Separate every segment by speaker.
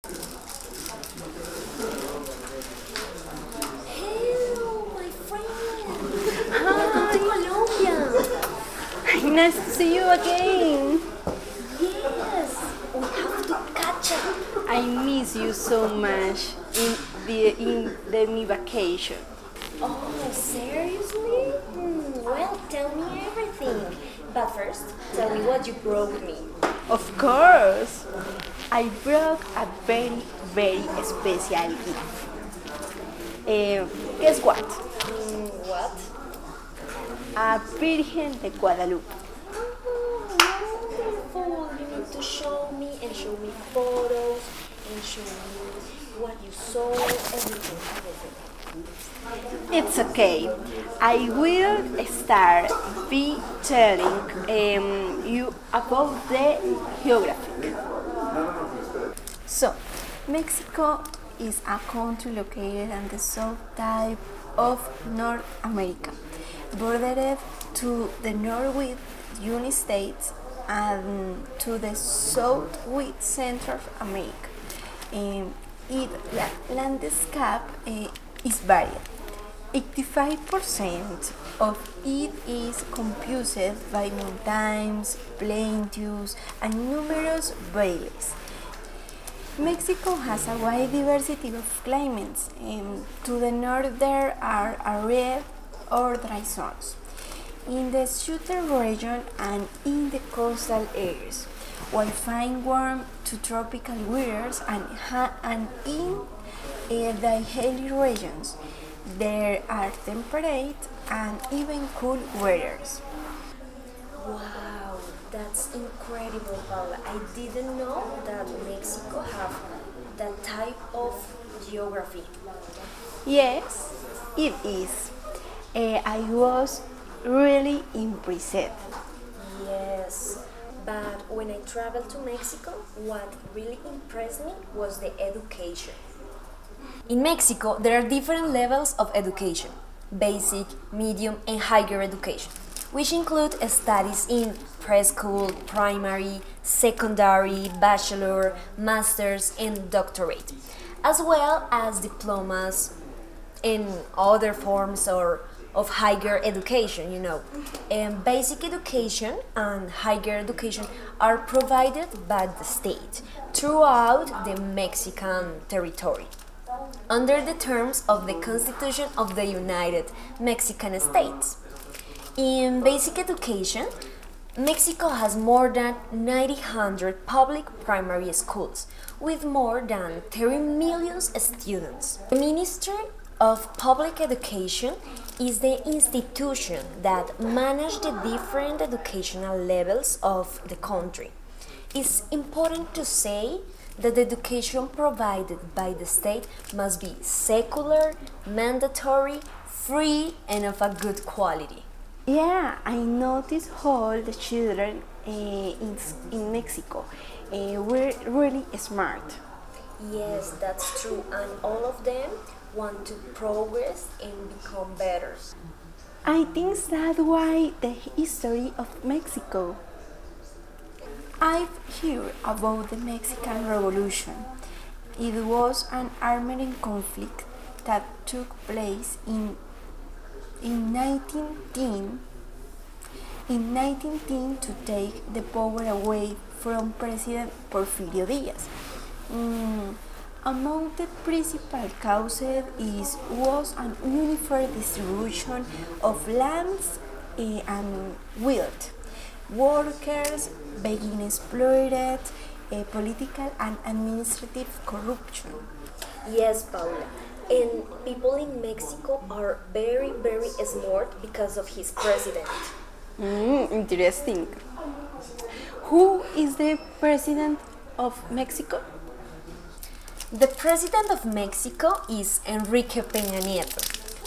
Speaker 1: Hello, my friend. Welcome
Speaker 2: Hi,
Speaker 1: to Colombia.
Speaker 2: nice to see you again.
Speaker 1: Yes, we have to catch up.
Speaker 2: I miss you so much in the me vacation.
Speaker 1: Oh, seriously? Well, tell me everything. But first, tell me what you brought me.
Speaker 2: Of course, I brought a very, very special gift. Guess what?
Speaker 1: What?
Speaker 2: A Virgen de Guadalupe.
Speaker 1: Oh, wonderful. You need to show me and show me photos and show me what you saw, everything.
Speaker 2: It's okay. I will start be telling you about the geography. So, Mexico is a country located on the south tip of North America, bordered to the north with United States and to the south with Central America. Its landscape is varied. 85% of it is composed by mountains, plains, and numerous valleys. Mexico has a wide diversity of climates. To the north there are arid or dry zones. In the southern region and in the coastal areas, while fine warm to tropical weathers and in the hilly regions, there are temperate and even cool weathers.
Speaker 1: Wow, that's incredible, Paula. I didn't know that Mexico have that type of geography.
Speaker 2: Yes, it is. I was really impressed.
Speaker 1: Yes, but when I traveled to Mexico, what really impressed me was the education. In Mexico, there are different levels of education: basic, medium, and higher education, which include studies in preschool, primary, secondary, bachelor, master's, and doctorate, as well as diplomas in other forms of higher education. And basic education and higher education are provided by the state throughout the Mexican territory under the terms of the Constitution of the United Mexican States. In basic education, Mexico has more than 900 public primary schools with more than 30 million students. The Ministry of Public Education is the institution that manages the different educational levels of the country. It's important to say that the education provided by the state must be secular, mandatory, free, and of a good quality.
Speaker 2: Yeah, I noticed all the children in Mexico were really smart.
Speaker 1: Yes, that's true, and all of them want to progress and become better.
Speaker 2: I think that's why the history of Mexico. I've heard about the Mexican Revolution. It was an armed conflict that took place in 1910 to take the power away from President Porfirio Diaz. Among the principal causes was an uniform distribution of lands and wealth. Workers being exploited, political and administrative corruption.
Speaker 1: Yes, Paula. And people in Mexico are very, very smart because of his president.
Speaker 2: Interesting. Who is the president of Mexico?
Speaker 1: The president of Mexico is Enrique Peña Nieto,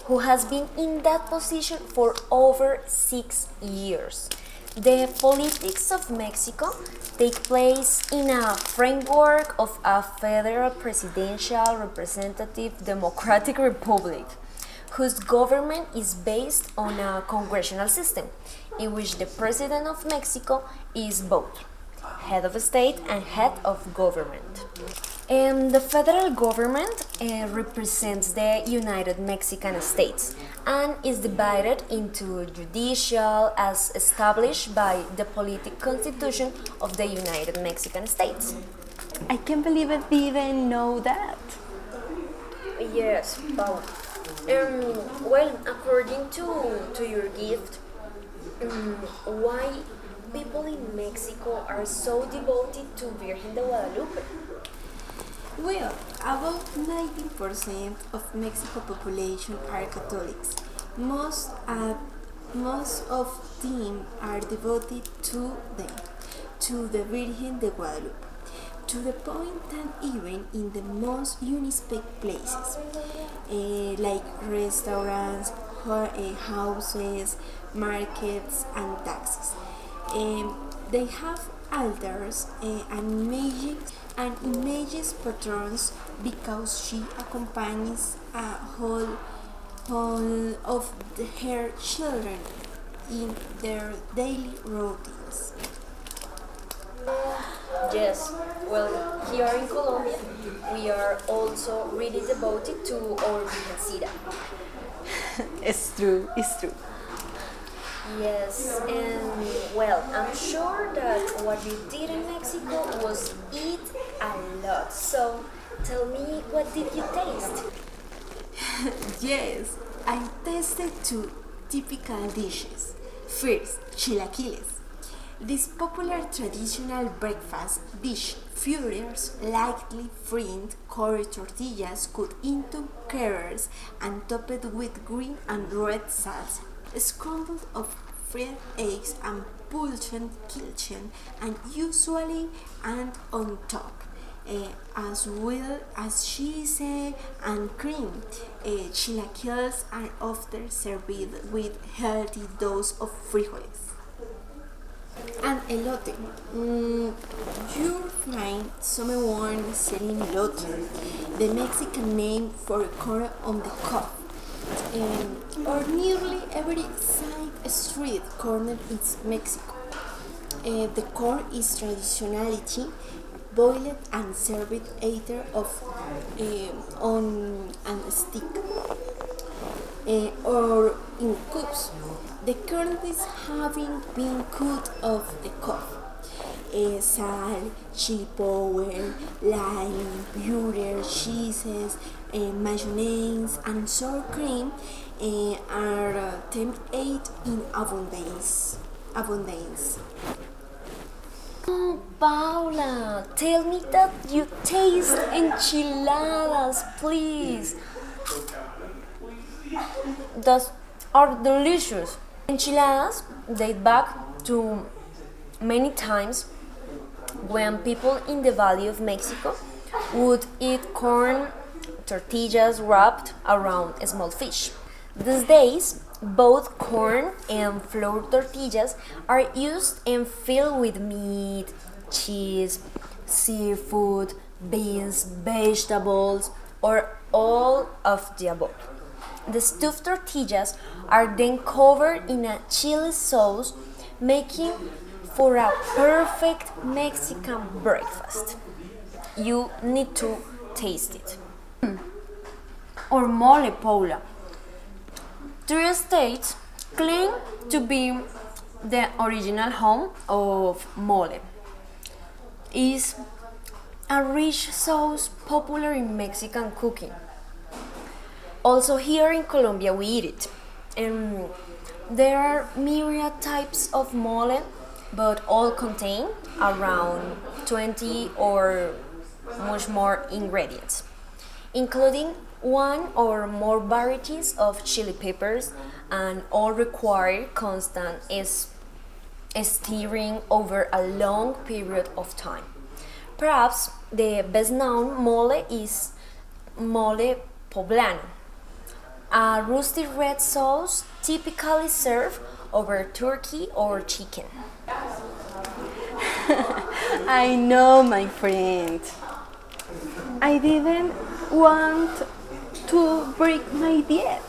Speaker 1: who has been in that position for over 6 years. The politics of Mexico take place in a framework of a federal presidential representative democratic republic, whose government is based on a congressional system, in which the president of Mexico is both head of state and head of government. The federal government represents the United Mexican States and is divided into judicial as established by the political constitution of the United Mexican States.
Speaker 2: I can't believe I didn't know that.
Speaker 1: Yes, Paul. Well, according to your gift, why people in Mexico are so devoted to Virgen de Guadalupe?
Speaker 2: Well, about 90% of Mexico population are Catholics. Most of them are devoted to them, to the Virgen de Guadalupe, to the point that even in the most unspec places, like restaurants, houses, markets, and taxis, they have altars and images patrons because she accompanies a whole of her children in their daily routines.
Speaker 1: Yes, well, here in Colombia, we are also really devoted to our Virgencita.
Speaker 2: It's true, it's true.
Speaker 1: Yes, and well, I'm sure that what you did in Mexico was eat a lot. So tell me, what did you taste?
Speaker 2: Yes, I tasted two typical dishes. First, chilaquiles. This popular traditional breakfast dish features lightly fried corn tortillas cut into quarters and topped with green and red salsa, scrambled of fried eggs and pungent kitchen, and usually and on top, as well as cheese and cream. Chilaquiles are often served with healthy dose of frijoles. And elote. You'll find someone selling elote, the Mexican name for corn on the cob, or nearly every side street corner in Mexico. The corn is traditionally boiled and served either on a stick or in cups. The kernels having been cut off the cob. Salt, chili powder, lime, butter, cheeses, mayonnaise, and sour cream are tempted in abundance.
Speaker 1: Oh, Paula, tell me that you taste enchiladas, please. Those are delicious. Enchiladas date back to many times when people in the Valley of Mexico would eat corn tortillas wrapped around small fish. These days, both corn and flour tortillas are used and filled with meat, cheese, seafood, beans, vegetables, or all of the above. The stuffed tortillas are then covered in a chili sauce, making for a perfect Mexican breakfast. You need to taste it. Or mole, Paula. Three states claim to be the original home of mole. It's a rich sauce popular in Mexican cooking. Also here in Colombia we eat it. And there are myriad types of mole, but all contain around 20 or much more ingredients, including one or more varieties of chili peppers, and all require constant stirring over a long period of time. Perhaps the best known mole is mole poblano, a rusty red sauce typically served over turkey or chicken.
Speaker 2: I know, my friend. I didn't want to break my diet.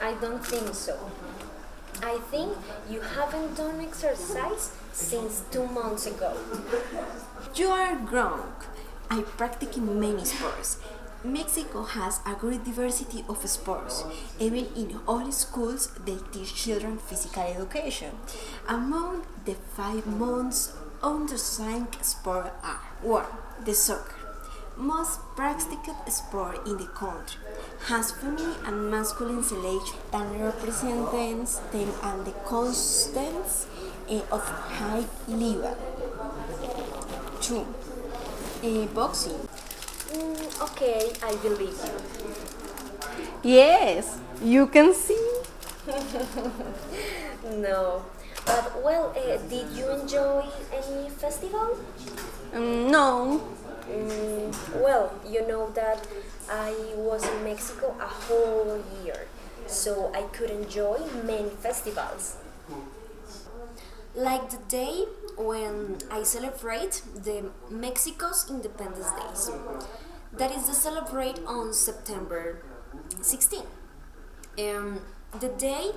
Speaker 1: I don't think so. I think you haven't done exercise since 2 months ago.
Speaker 2: You are grown. I practice many sports. Mexico has a great diversity of sports. Even in all schools, they teach children physical education. Among the 5 months undersigned sport are 1. The soccer, most practiced sport in the country, has feminine and masculine selection that represents them and the constants of high level. 2. Boxing.
Speaker 1: Okay, I believe you.
Speaker 2: Yes, you can see.
Speaker 1: No. But well, did you enjoy any festival?
Speaker 2: No.
Speaker 1: Well, you know that I was in Mexico a whole year, so I could enjoy many festivals. Like the day when I celebrate the Mexico's Independence Days. That is to celebrate on September 16. The day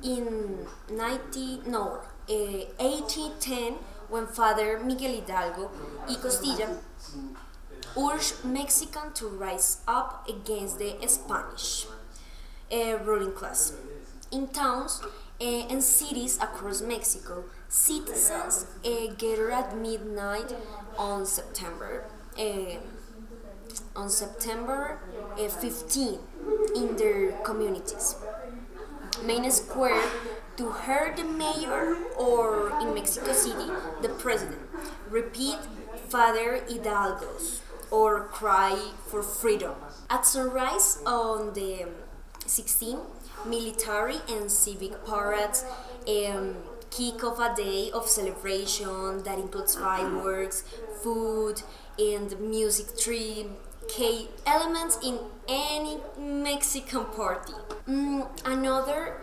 Speaker 1: in 1810 when Father Miguel Hidalgo y Costilla urged Mexicans to rise up against the Spanish ruling class. In towns and cities across Mexico, citizens gather at midnight on September 15 in their communities. Main square to hear the mayor or in Mexico City the president repeat Father Hidalgo's or cry for freedom. At sunrise on the 16th, military and civic parades kick off a day of celebration that includes fireworks, food, and music tree, key elements in any Mexican party. Another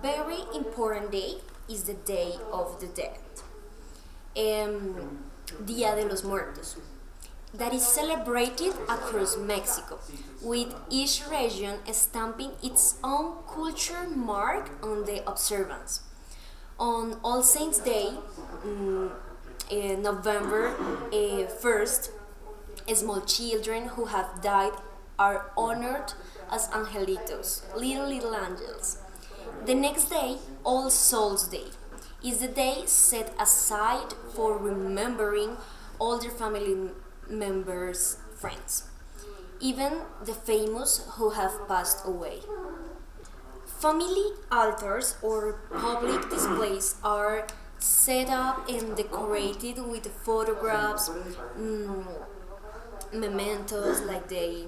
Speaker 1: very important day is the Day of the Dead, Dia de los Muertos, that is celebrated across Mexico, with each region stamping its own culture mark on the observance. On All Saints' Day, November 1st, small children who have died are honored as angelitos, little angels. The next day, All Souls' Day, is the day set aside for remembering all their family members, friends, even the famous who have passed away. Family altars or public displays are set up and decorated with photographs, mementos like they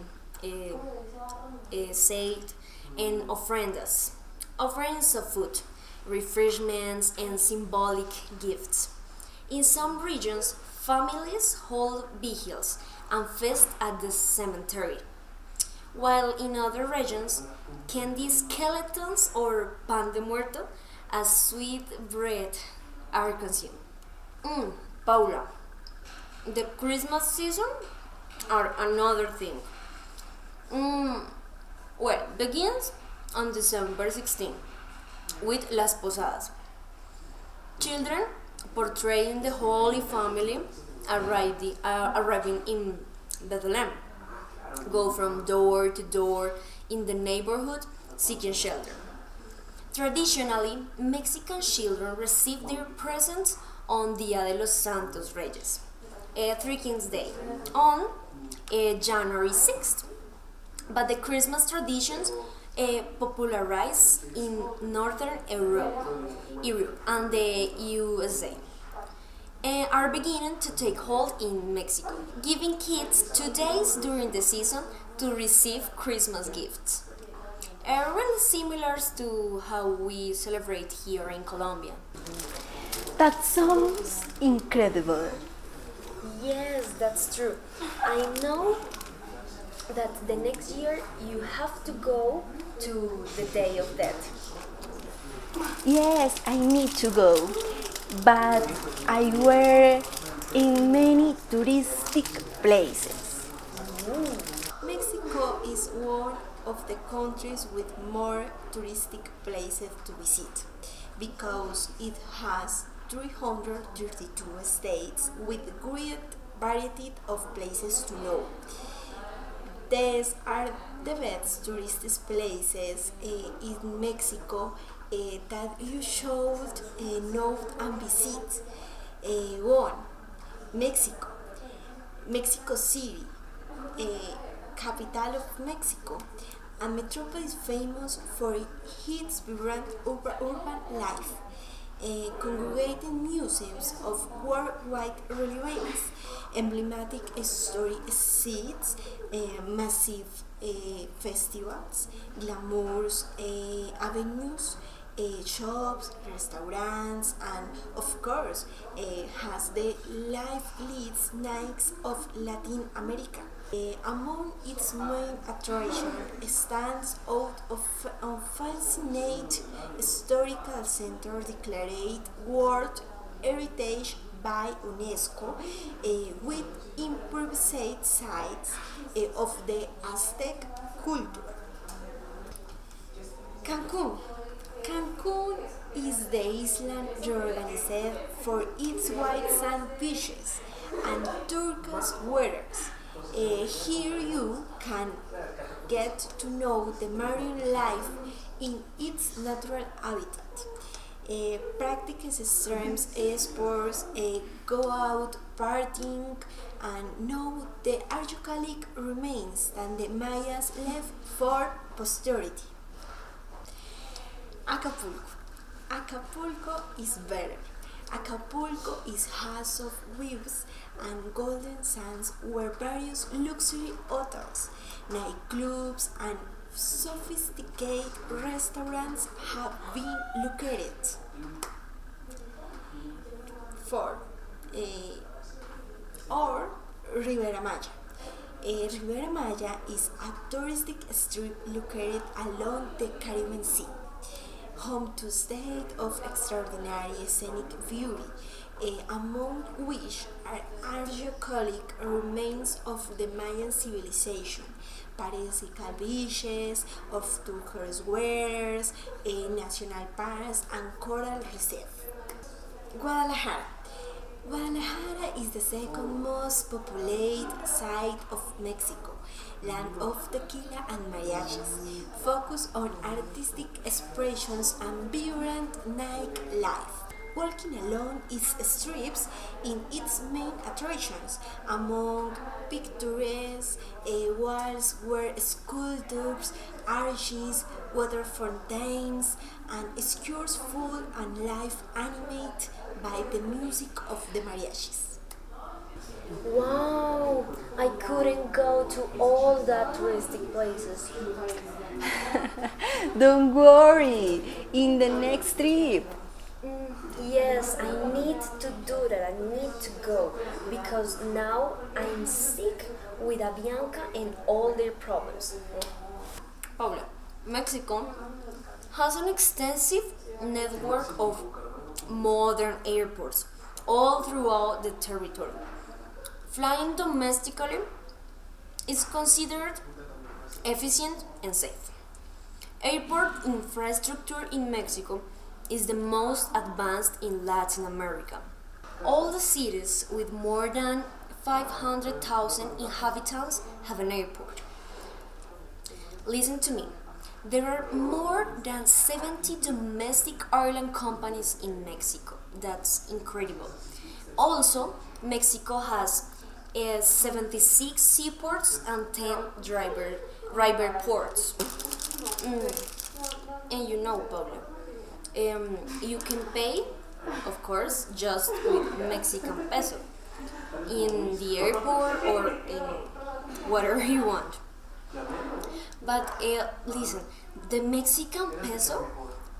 Speaker 1: said, and ofrendas, offerings of food, refreshments, and symbolic gifts. In some regions, families hold vigils and feast at the cemetery, while in other regions, candy skeletons or pan de muerto as sweet bread are consumed. Paula, the Christmas season are another thing. Well, begins on December 16 with Las Posadas. Children portraying the Holy Family arriving in Bethlehem go from door to door in the neighborhood seeking shelter. Traditionally, Mexican children receive their presents on Dia de los Santos Reyes, Three Kings Day, on January 6th. But the Christmas traditions popularized in Northern Europe and the USA are beginning to take hold in Mexico, giving kids 2 days during the season to receive Christmas gifts. Really similar to how we celebrate here in Colombia.
Speaker 2: That sounds incredible.
Speaker 1: Yes, that's true. I know that the next year you have to go to the Day of Death.
Speaker 2: Yes, I need to go, but I were in many touristic places. Mexico is one of the countries with more touristic places to visit because it has 332 states with a great variety of places to know. These are the best tourist places in Mexico that you should know and visit. 1. Mexico. Mexico City, capital of Mexico, a metropolis famous for its vibrant urban life, congregating museums of worldwide relevance, emblematic historic sites, massive festivals, glamourous avenues, shops, restaurants, and of course has the liveliest nights of Latin America. Among its main attractions stands out a fascinating historical center declared World Heritage by UNESCO with improvised sites of the Aztec culture. Cancun. Cancun is the island organized for its white sand beaches and turquoise waters. Here you can get to know the marine life in its natural habitat. Practice extreme sports, go out partying, and know the archaeological remains that the Mayas left for posterity. Acapulco. Acapulco is better. Acapulco is house of waves and golden sands where various luxury hotels, nightclubs, and sophisticated restaurants have been located. 4. Or Ribera Maya. Ribera Maya is a touristic strip located along the Caribbean Sea, home to state of extraordinary scenic beauty, among which are archaeological remains of the Mayan civilization, paradisiacal beaches, of turquoise waters, national parks, and coral reefs. Guadalajara. Guadalajara is the second most populated site of Mexico, land of tequila and mariachis, focused on artistic expressions and vibrant nightlife. Walking along its streets in its main attractions, among picturesque walls were sculptures, arches, water fountains, and squares full and life animated by the music of the mariachis.
Speaker 1: Wow, I couldn't go to all that touristic places.
Speaker 2: Don't worry, in the next trip.
Speaker 1: Yes, I need to do that. I need to go because now I'm sick with Avianca and all their problems. Paula, Mexico has an extensive network of modern airports all throughout the territory. Flying domestically is considered efficient and safe. Airport infrastructure in Mexico is the most advanced in Latin America. All the cities with more than 500,000 inhabitants have an airport. Listen to me. There are more than 70 domestic airline companies in Mexico. That's incredible. Also, Mexico has 76 seaports and 10 river ports. And you know, Pablo, you can pay, of course, just with Mexican peso in the airport or in whatever you want. But listen, the Mexican peso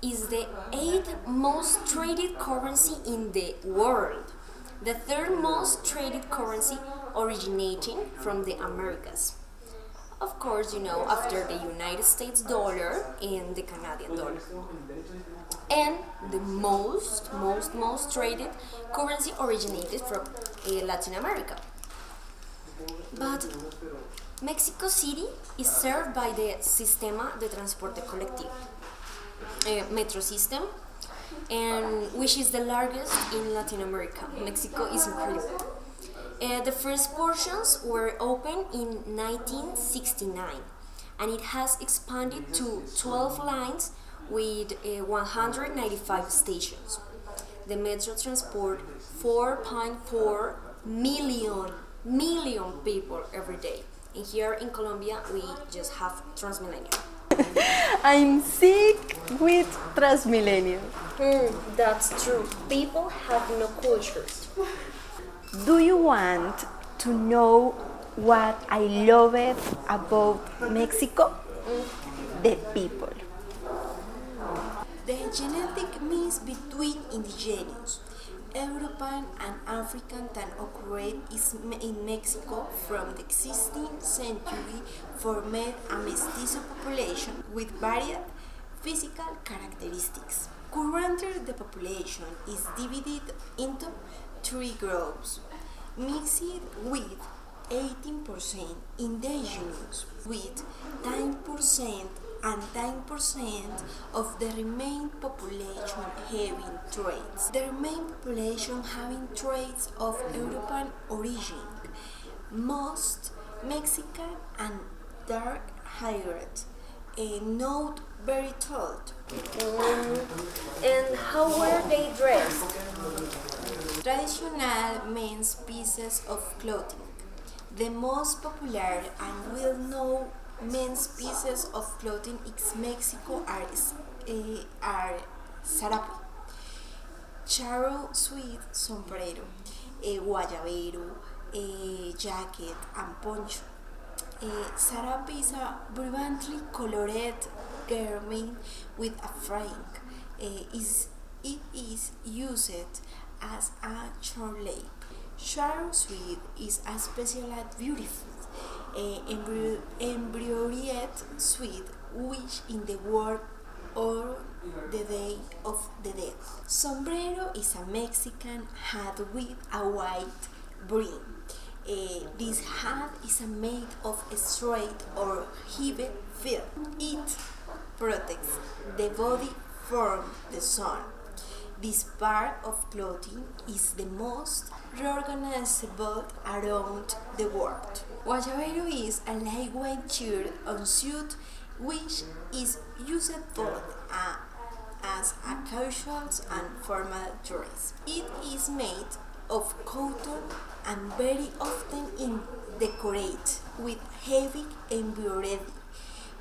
Speaker 1: is the 8th most traded currency in the world, the 3rd most traded currency originating from the Americas. Of course, you know, after the United States dollar and the Canadian dollar. And the most traded currency originated from Latin America. But Mexico City is served by the Sistema de Transporte Colectivo metro system, and which is the largest in Latin America. Mexico is incredible. The first portions were opened in 1969, and it has expanded to 12 lines with 195 stations. The metro transport 4.4 million people every day. And here in Colombia, we just have Transmilenio.
Speaker 2: I'm sick with Transmilenio.
Speaker 1: That's true. People have no cultures.
Speaker 2: Do you want to know what I love it about Mexico? The people. The genetic mix between indigenous, European and African that occurred in Mexico from the 16th century formed a mestizo population with varied physical characteristics. Currently, the population is divided into three groups, mixed with 18% indigenous, with 10% and 10% of the remaining population having traits. The remaining population having traits of European origin, most Mexican and dark-haired, not very tall.
Speaker 1: And how were they dressed?
Speaker 2: Traditional men's pieces of clothing. The most popular and well-known men's pieces of clothing in Mexico are sarape, charro suit, sombrero, guayabero, jacket, and poncho. Sarape is a brilliantly colored garment with a frame. It is used as a charlape. Charro suit is a specially beautiful embroidered suit which in the world or the Day of the Dead. Sombrero is a Mexican hat with a white brim. This hat is made of straight or heavy film. It protects the body from the sun. This part of clothing is the most recognizable around the world. Guayabero is a lightweight shirt or suit which is used both as a casual and formal dress. It is made of cotton and very often decorated with heavy embroidery.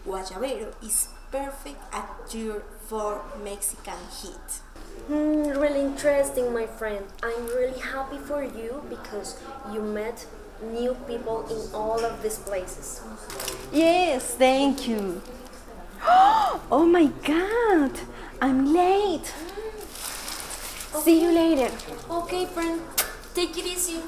Speaker 2: Guayabero is perfect attire for Mexican heat.
Speaker 1: Really interesting, my friend. I'm really happy for you because you met new people in all of these places.
Speaker 2: Yes, thank you. Oh my god, I'm late.
Speaker 1: Okay.
Speaker 2: See you later.
Speaker 1: Okay, friend. Take it easy.